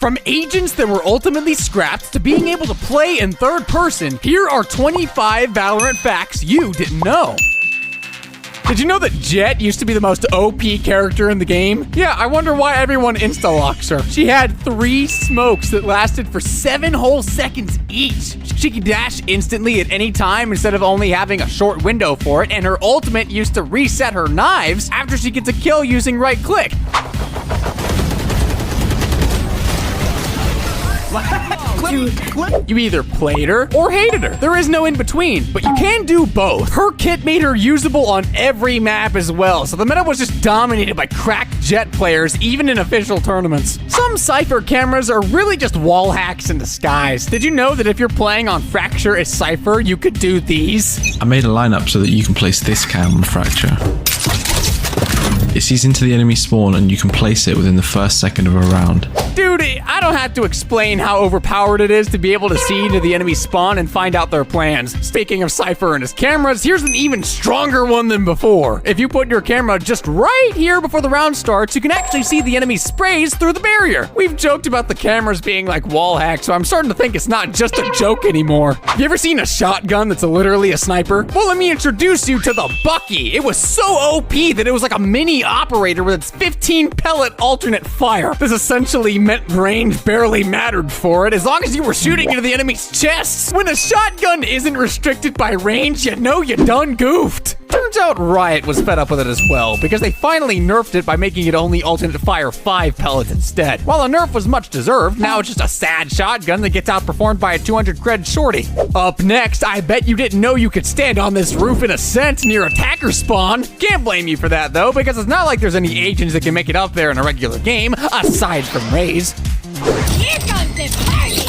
From agents that were ultimately scrapped to being able to play in third person, here are 25 Valorant facts you didn't know. Did you know that Jett used to be the most OP character in the game? Yeah, I wonder why everyone insta-locks her. She had 3 smokes that lasted for 7 whole seconds each. She could dash instantly at any time instead of only having a short window for it, and her ultimate used to reset her knives after she gets a kill using right click. You either played her or hated her. There is no in between, but you can do both. Her kit made her usable on every map as well, so the meta was just dominated by cracked Jett players, even in official tournaments. Some Cypher cameras are really just wall hacks in disguise. Did you know that if you're playing on Fracture as Cypher, you could do these? I made a lineup so that you can place this cam on Fracture. It sees into the enemy spawn and you can place it within the first second of a round. Dude, I don't have to explain how overpowered it is to be able to see into the enemy spawn and find out their plans. Speaking of Cypher and his cameras, here's an even stronger one than before. If you put your camera just right here before the round starts, you can actually see the enemy sprays through the barrier. We've joked about the cameras being like wall hacks, so I'm starting to think it's not just a joke anymore. Have you ever seen a shotgun that's literally a sniper? Well, let me introduce you to the Bucky. It was so OP that it was like a mini operator with its 15 pellet alternate fire. This essentially meant range barely mattered for it as long as you were shooting into the enemy's chests. When a shotgun isn't restricted by range, you know you done goofed. Turns out Riot was fed up with it as well, because they finally nerfed it by making it only alternate fire 5 pellets instead. While a nerf was much deserved, now it's just a sad shotgun that gets outperformed by a 200 cred shorty. Up next, I bet you didn't know you could stand on this roof in Ascent near attacker spawn. Can't blame you for that though, because it's not like there's any agents that can make it up there in a regular game, aside from Raze. Here comes the party!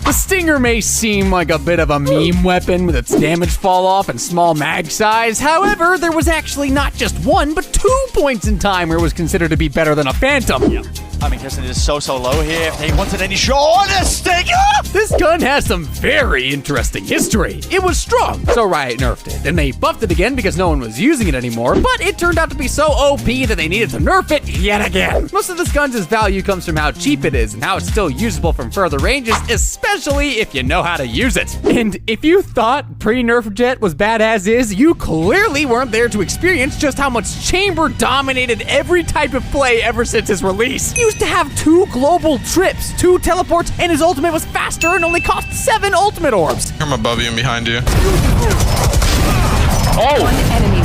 The Stinger may seem like a bit of a meme weapon with its damage fall off and small mag size. However, there was actually not just 1, but 2 points in time where it was considered to be better than a Phantom. Yeah. I mean, Kirsten is so low here. If they wanted any shot, a Stinger! This gun has some very interesting history. It was strong, so Riot nerfed it. And they buffed it again because no one was using it anymore, but it turned out to be so OP that they needed to nerf it yet again. Most of this gun's value comes from how cheap it is and how it's still usable from further ranges, especially if you know how to use it. And if you thought pre-nerf Jett was bad as is, you clearly weren't there to experience just how much Chamber dominated every type of play ever since his release. He used to have 2 global trips, 2 teleports, and his ultimate was faster and only cost 7 ultimate orbs. I'm above you and behind you. Oh! One enemy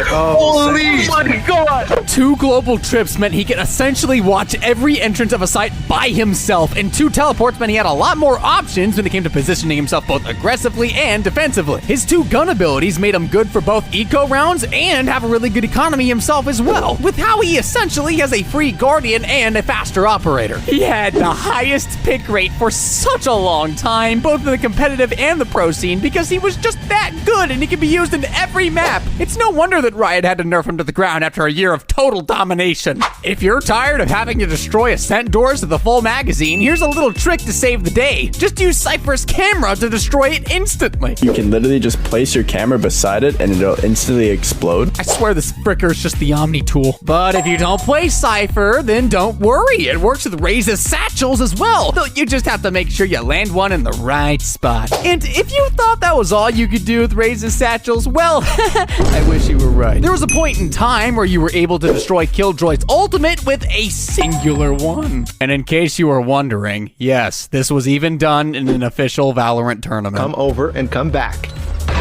Holy God! 2 global trips meant he could essentially watch every entrance of a site by himself, and 2 teleports meant he had a lot more options when it came to positioning himself both aggressively and defensively. His 2 gun abilities made him good for both eco rounds and have a really good economy himself as well, with how he essentially has a free guardian and a faster operator. He had the highest pick rate for such a long time, both in the competitive and the pro scene, because he was just that good and he could be used in every map. It's no wonder that Riot had to nerf him to the ground after a year of total domination. If you're tired of having to destroy Ascent doors with a full magazine, here's a little trick to save the day. Just use Cypher's camera to destroy it instantly. You can literally just place your camera beside it and it'll instantly explode. I swear this fricker's just the Omni tool. But if you don't play Cypher, then don't worry. It works with Raze's satchels as well. Though you just have to make sure you land one in the right spot. And if you thought that was all you could do with Raze's satchels, well, I wish you were right. There was a point in time where you were able to destroy Killjoy's ultimate with a singular one. And in case you were wondering, yes, this was even done in an official Valorant tournament. Come over and come back.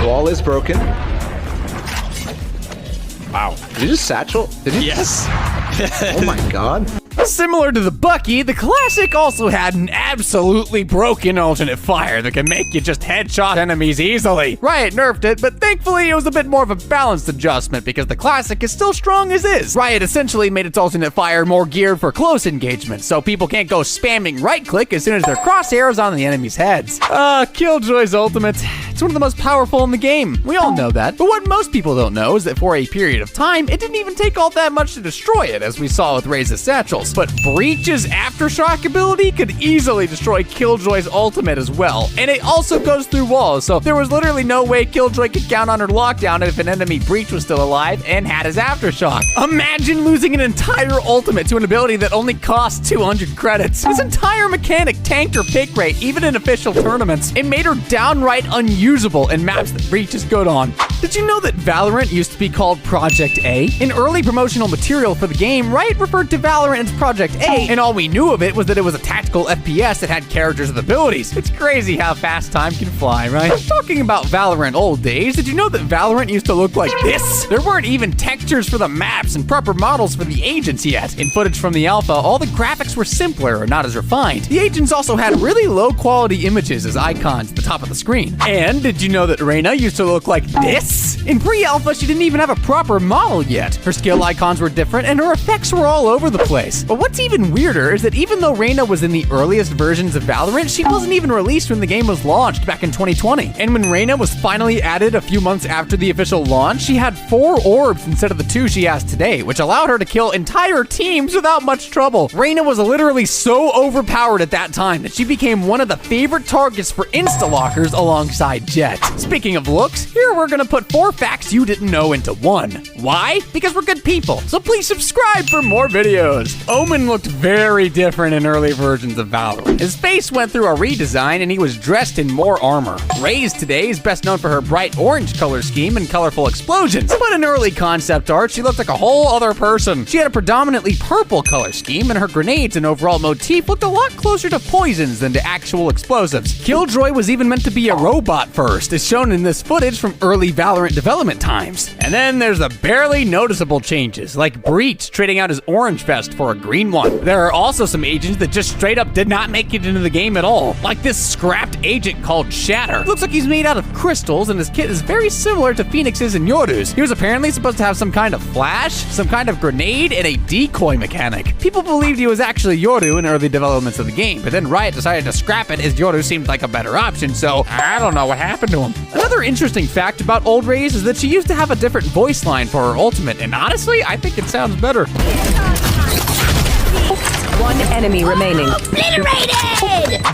Wall is broken. Wow. Did you just satchel? Did you? Yes. Oh my god. Similar to the Bucky, the Classic also had an absolutely broken alternate fire that can make you just headshot enemies easily. Riot nerfed it, but thankfully it was a bit more of a balanced adjustment because the Classic is still strong as is. Riot essentially made its alternate fire more geared for close engagement, so people can't go spamming right click as soon as their crosshair is on the enemy's heads. Killjoy's ultimate, It's one of the most powerful in the game. We all know that. But what most people don't know is that for a period of time, it didn't even take all that much to destroy it, as we saw with Raze's satchels. But Breach's Aftershock ability could easily destroy Killjoy's ultimate as well. And it also goes through walls, so there was literally no way Killjoy could count on her lockdown if an enemy Breach was still alive and had his Aftershock. Imagine losing an entire ultimate to an ability that only costs 200 credits. This entire mechanic tanked her pick rate, even in official tournaments. It made her downright unusable in maps that Breach is good on. Did you know that Valorant used to be called Project A? In early promotional material for the game, Riot referred to Valorant as Project A, and all we knew of it was that it was a tactical FPS that had characters with abilities. It's crazy how fast time can fly, right? Talking about Valorant old days, did you know that Valorant used to look like this? There weren't even textures for the maps and proper models for the agents yet. In footage from the alpha, all the graphics were simpler or not as refined. The agents also had really low quality images as icons at the top of the screen. And did you know that Reyna used to look like this? In pre-alpha, she didn't even have a proper model yet. Her skill icons were different and her effects were all over the place. But what's even weirder is that even though Reyna was in the earliest versions of Valorant, she wasn't even released when the game was launched back in 2020. And when Reyna was finally added a few months after the official launch, she had 4 orbs instead of the 2 she has today, which allowed her to kill entire teams without much trouble. Reyna was literally so overpowered at that time that she became one of the favorite targets for insta-lockers alongside Jett. Speaking of looks, here we're gonna put 4 facts you didn't know into 1. Why? Because we're good people, so please subscribe for more videos. Omen looked very different in early versions of Valorant. His face went through a redesign and he was dressed in more armor. Raze today is best known for her bright orange color scheme and colorful explosions, but in early concept art, she looked like a whole other person. She had a predominantly purple color scheme, and her grenades and overall motif looked a lot closer to poisons than to actual explosives. Killjoy was even meant to be a robot first, as shown in this footage from early Valorant development times. And then there's the barely noticeable changes, like Breach trading out his orange vest for a green one. There are also some agents that just straight up did not make it into the game at all, like this scrapped agent called Shatter. Looks like he's made out of crystals, and his kit is very similar to Phoenix's and Yoru's. He was apparently supposed to have some kind of flash, some kind of grenade, and a decoy mechanic. People believed he was actually Yoru in early developments of the game, but then Riot decided to scrap it as Yoru seemed like a better option, so I don't know what happened to him. Another interesting fact about old Raze is that she used to have a different voice line for her ultimate, and honestly, I think it sounds better. One enemy remaining. Obliterated!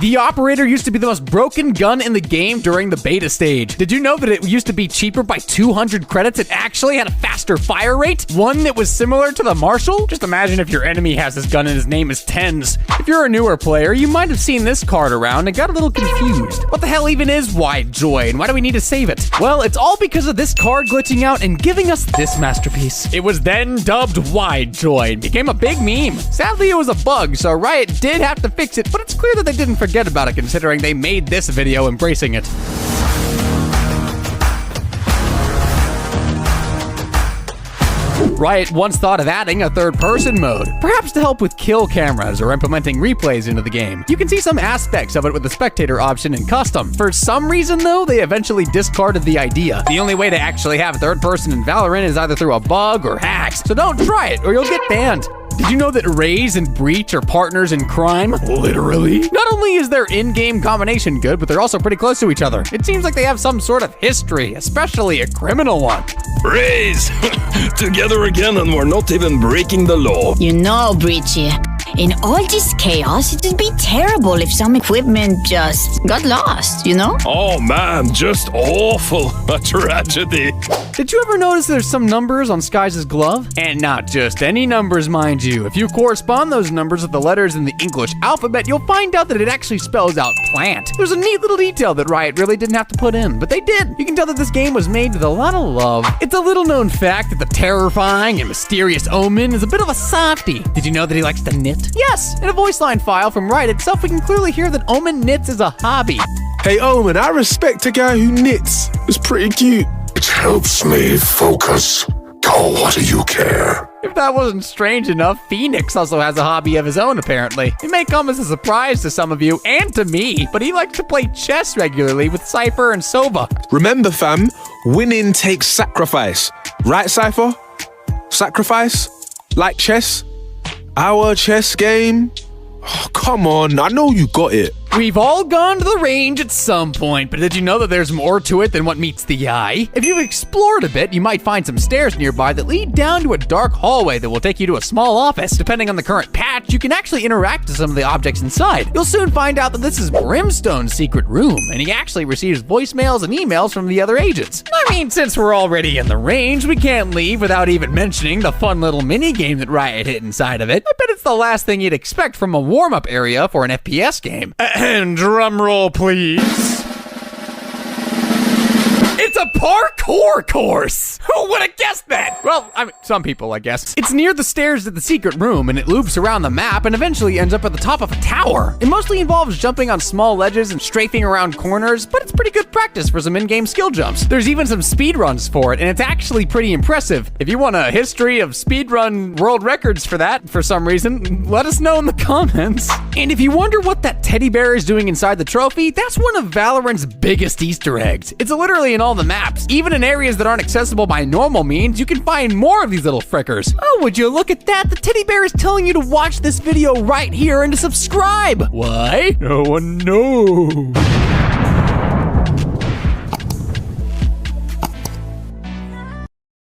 The Operator used to be the most broken gun in the game during the beta stage. Did you know that it used to be cheaper by 200 credits? It actually had a faster fire rate, one that was similar to the Marshal. Just imagine if your enemy has this gun and his name is Tens. If you're a newer player, you might have seen this card around and got a little confused. What the hell even is Wide Joy, and why do we need to save it? Well, it's all because of this card glitching out and giving us this masterpiece. It was then dubbed Wide Joy and became a big meme. Sadly, it was a bug, so Riot did have to fix it, but it's clear that they didn't forget about it considering they made this video embracing it. Riot once thought of adding a third-person mode, perhaps to help with kill cameras or implementing replays into the game. You can see some aspects of it with the spectator option in custom. For some reason, though, they eventually discarded the idea. The only way to actually have third-person in Valorant is either through a bug or hacks, so don't try it or you'll get banned. Did you know that Raze and Breach are partners in crime? Literally. Not only is their in-game combination good, but they're also pretty close to each other. It seems like they have some sort of history, especially a criminal one. Raze! Together again, and we're not even breaking the law. You know, Breachy, in all this chaos, it'd be terrible if some equipment just got lost, you know? Oh man, just awful. A tragedy. Did you ever notice there's some numbers on Skies' glove? And not just any numbers, mind you. If you correspond those numbers with the letters in the English alphabet, you'll find out that it actually spells out plant. There's a neat little detail that Riot really didn't have to put in, but they did. You can tell that this game was made with a lot of love. It's a little known fact that the terrifying and mysterious Omen is a bit of a softie. Did you know that he likes to knit? Yes, in a voice line file from Riot itself, we can clearly hear that Omen knits as a hobby. Hey Omen, I respect a guy who knits. It's pretty cute. It helps me focus. Oh, what do you care? If that wasn't strange enough, Phoenix also has a hobby of his own, apparently. It may come as a surprise to some of you, and to me, but he likes to play chess regularly with Cypher and Sova. Remember fam, winning takes sacrifice. Right, Cypher? Sacrifice? Like chess? Our chess game? Oh, come on, I know you got it. We've all gone to the range at some point, but did you know that there's more to it than what meets the eye? If you've explored a bit, you might find some stairs nearby that lead down to a dark hallway that will take you to a small office. Depending on the current patch, you can actually interact with some of the objects inside. You'll soon find out that this is Brimstone's secret room, and he actually receives voicemails and emails from the other agents. I mean, since we're already in the range, we can't leave without even mentioning the fun little mini game that Riot hid inside of it. I bet it's the last thing you'd expect from a warm-up area for an FPS game. And drum roll, please. It's a parkour course! Who would have guessed that? Well, I mean, some people, I guess. It's near the stairs to the secret room, and it loops around the map and eventually ends up at the top of a tower. It mostly involves jumping on small ledges and strafing around corners, but it's pretty good practice for some in-game skill jumps. There's even some speedruns for it, and it's actually pretty impressive. If you want a history of speedrun world records for that, for some reason, let us know in the comments. And if you wonder what that teddy bear is doing inside the trophy, that's one of Valorant's biggest Easter eggs. It's literally in all the maps. Even in areas that aren't accessible by normal means, you can find more of these little frickers. Oh, would you look at that? The teddy bear is telling you to watch this video right here and to subscribe. Why? No one knows.